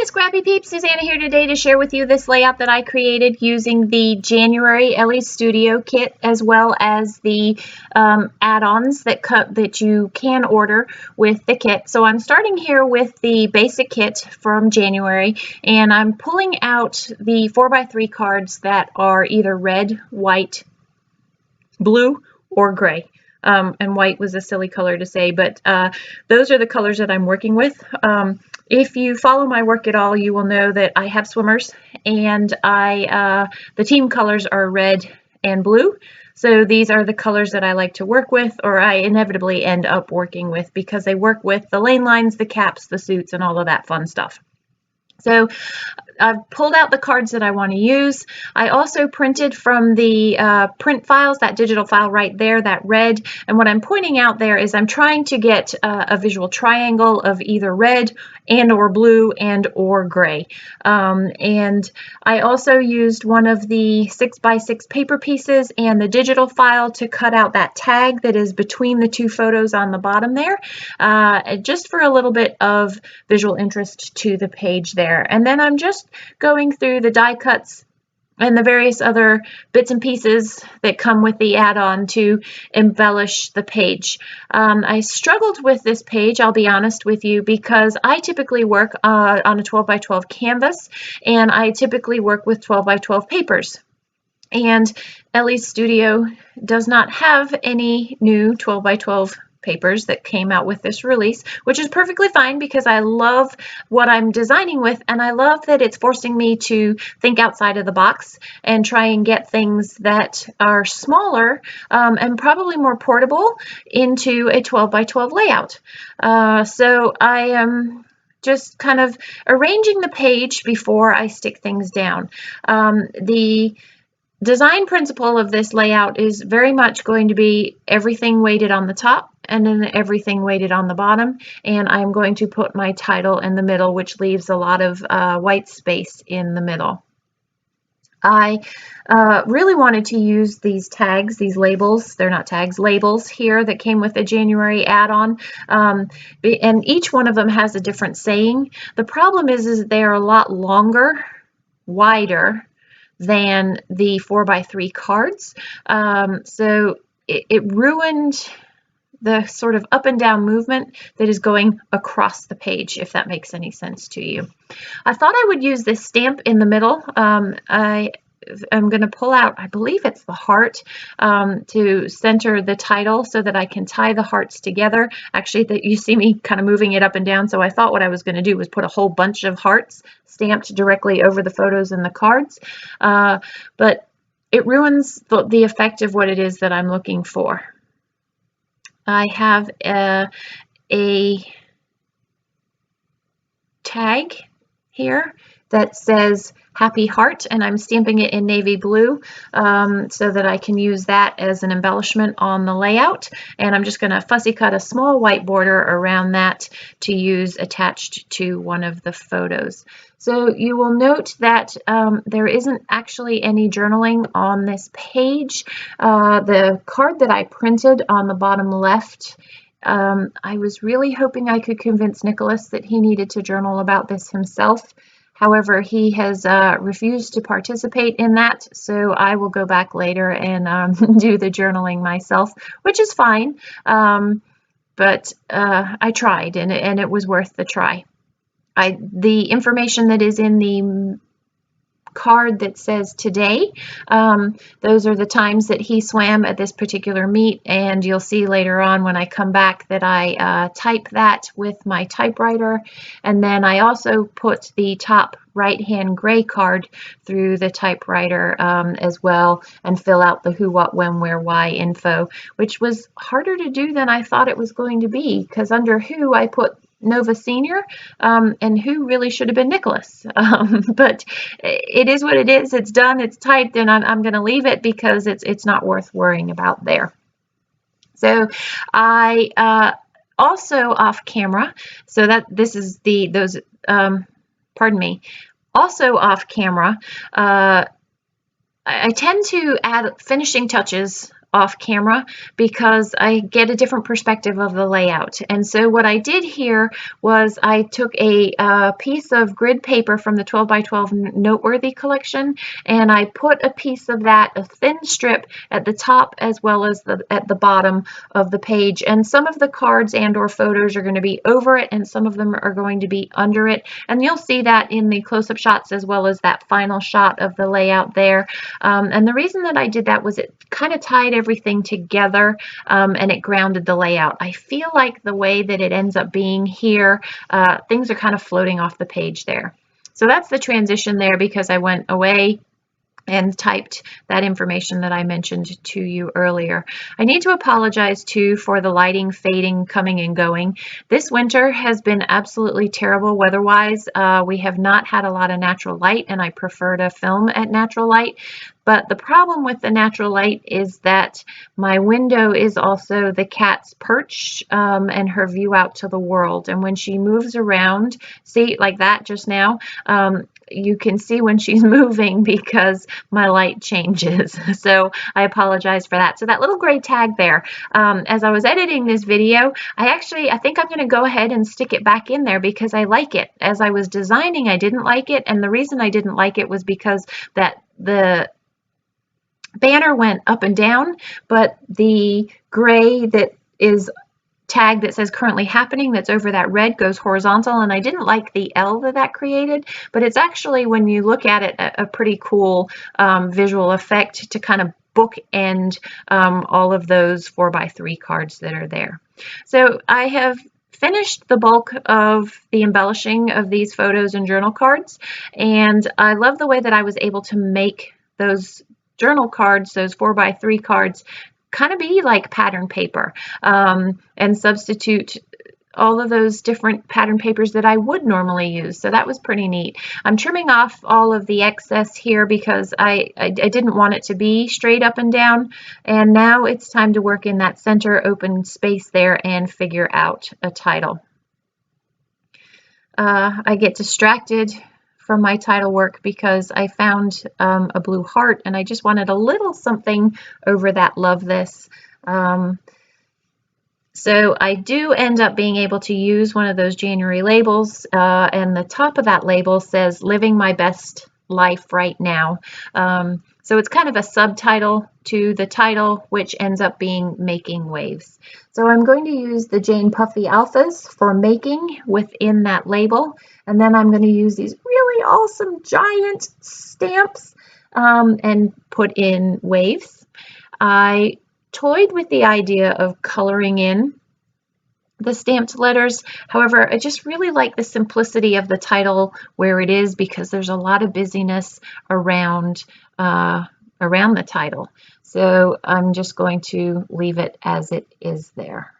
Scrappy Peeps, Suzanna here today to share with you this layout that I created using the January Elle Studio kit, as well as the add-ons that you can order with the kit. So I'm starting here with the basic kit from January, and I'm pulling out the 4x3 cards that are either red, white, blue, or gray. And white was a silly color to say, but those are the colors that I'm working with. If you follow my work at all, you will know that I have swimmers, and the team colors are red and blue. So these are the colors that I like to work with, or I inevitably end up working with, because they work with the lane lines, the caps, the suits, and all of that fun stuff. So I've pulled out the cards that I want to use. I also printed from the print files, that digital file right there, that red. And what I'm pointing out there is I'm trying to get a visual triangle of either red and or blue and or gray. And I also used one of the 6x6 paper pieces and the digital file to cut out that tag that is between the two photos on the bottom there, just for a little bit of visual interest to the page there. And then I'm just going through the die cuts and the various other bits and pieces that come with the add-on to embellish the page. I struggled with this page, I'll be honest with you, because I typically work on a 12x12 canvas, and I typically work with 12x12 papers. And Elle Studio does not have any new 12x12 papers that came out with this release, which is perfectly fine because I love what I'm designing with, and I love that it's forcing me to think outside of the box and try and get things that are smaller and probably more portable into a 12x12 layout. So I am just kind of arranging the page before I stick things down. The design principle of this layout is very much going to be everything weighted on the top and then everything weighted on the bottom, and I'm going to put my title in the middle, which leaves a lot of white space in the middle. I really wanted to use these tags, these labels, they're not tags, labels here that came with the January add-on, and each one of them has a different saying. The problem is they're a lot longer, wider than the 4x3 cards, so it ruined the sort of up and down movement that is going across the page, if that makes any sense to you. I thought I would use this stamp in the middle. I am going to pull out, I believe it's the heart, to center the title so that I can tie the hearts together. Actually, you see me kind of moving it up and down, so I thought what I was going to do was put a whole bunch of hearts stamped directly over the photos and the cards, but it ruins the effect of what it is that I'm looking for. I have a tag here that says Happy Heart, and I'm stamping it in navy blue so that I can use that as an embellishment on the layout. And I'm just going to fussy cut a small white border around that to use attached to one of the photos. So you will note that there isn't actually any journaling on this page. The card that I printed on the bottom left, I was really hoping I could convince Nicholas that he needed to journal about this himself. However, he has refused to participate in that, so I will go back later and do the journaling myself, which is fine, but I tried, and it was worth the try. The information that is in the card that says today, those are the times that he swam at this particular meet, and you'll see later on when I come back that I type that with my typewriter, and then I also put the top right hand gray card through the typewriter as well, and fill out the who, what, when, where, why info, which was harder to do than I thought it was going to be, because under who I put Nova Senior, and who really should have been Nicholas. But it is what it is. It's done. It's typed, and I'm going to leave it because it's not worth worrying about there. So I also off camera. So that this is those. Pardon me. Also off camera. I tend to add finishing touches off camera because I get a different perspective of the layout. And so what I did here was I took a piece of grid paper from the 12 by 12 Noteworthy collection, and I put a piece of that, a thin strip, at the top as well as at the bottom of the page. And some of the cards and or photos are going to be over it, and some of them are going to be under it. And you'll see that in the close-up shots as well as that final shot of the layout there. And the reason that I did that was it kind of tied everything together, and it grounded the layout. I feel like the way that it ends up being here, things are kind of floating off the page there. So that's the transition there because I went away and typed that information that I mentioned to you earlier. I need to apologize too for the lighting fading, coming and going. This winter has been absolutely terrible weather-wise. We have not had a lot of natural light, and I prefer to film at natural light. But the problem with the natural light is that my window is also the cat's perch and her view out to the world. And when she moves around, see, like that just now, you can see when she's moving because my light changes. So I apologize for that. So that little gray tag there, as I was editing this video, I think I'm going to go ahead and stick it back in there because I like it. As I was designing, I didn't like it. And the reason I didn't like it was because the banner went up and down, but the gray that is tag that says currently happening that's over that red goes horizontal, and I didn't like the L that created, but it's actually, when you look at it, a pretty cool visual effect to kind of bookend all of those 4x3 cards that are there. So I have finished the bulk of the embellishing of these photos and journal cards, and I love the way that I was able to make those journal cards, those 4x3 cards, kind of be like pattern paper, and substitute all of those different pattern papers that I would normally use. So that was pretty neat. I'm trimming off all of the excess here because I didn't want it to be straight up and down. And now it's time to work in that center open space there and figure out a title. I get distracted from my title work because I found a blue heart, and I just wanted a little something over that love this. So I do end up being able to use one of those January labels, and the top of that label says living my best life right now. So it's kind of a subtitle to the title, which ends up being making waves. So I'm going to use the Jane Puffy Alphas for making within that label. And then I'm going to use these really awesome giant stamps and put in waves. I toyed with the idea of coloring in the stamped letters. However, I just really like the simplicity of the title where it is because there's a lot of busyness around the title. So I'm just going to leave it as it is there.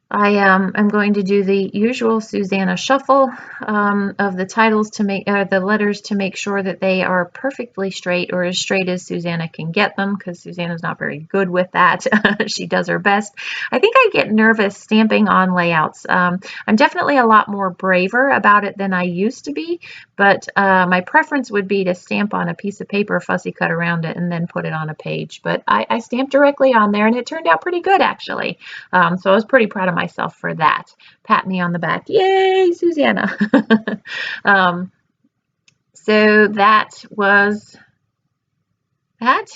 I'm going to do the usual Suzanna shuffle of the titles to make the letters to make sure that they are perfectly straight, or as straight as Suzanna can get them, because Suzanna's not very good with that. She does her best. I think I get nervous stamping on layouts. I'm definitely a lot more braver about it than I used to be, but my preference would be to stamp on a piece of paper, fussy cut around it, and then put it on a page. But I stamped directly on there, and it turned out pretty good, actually. So I was pretty proud of myself for that. Pat me on the back. Yay, Suzanna. So that was that.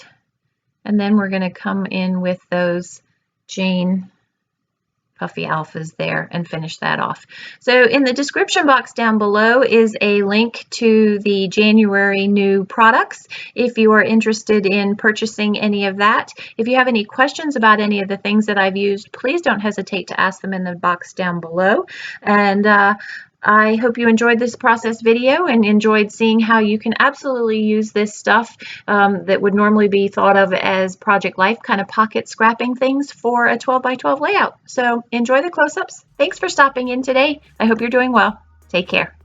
And then we're going to come in with those Jane Puffy Alphas there and finish that off. So in the description box down below is a link to the January new products if you are interested in purchasing any of that. If you have any questions about any of the things that I've used, please don't hesitate to ask them in the box down below. And I hope you enjoyed this process video and enjoyed seeing how you can absolutely use this stuff that would normally be thought of as Project Life kind of pocket scrapping things for a 12 by 12 layout. So enjoy the close-ups. Thanks for stopping in today. I hope you're doing well. Take care.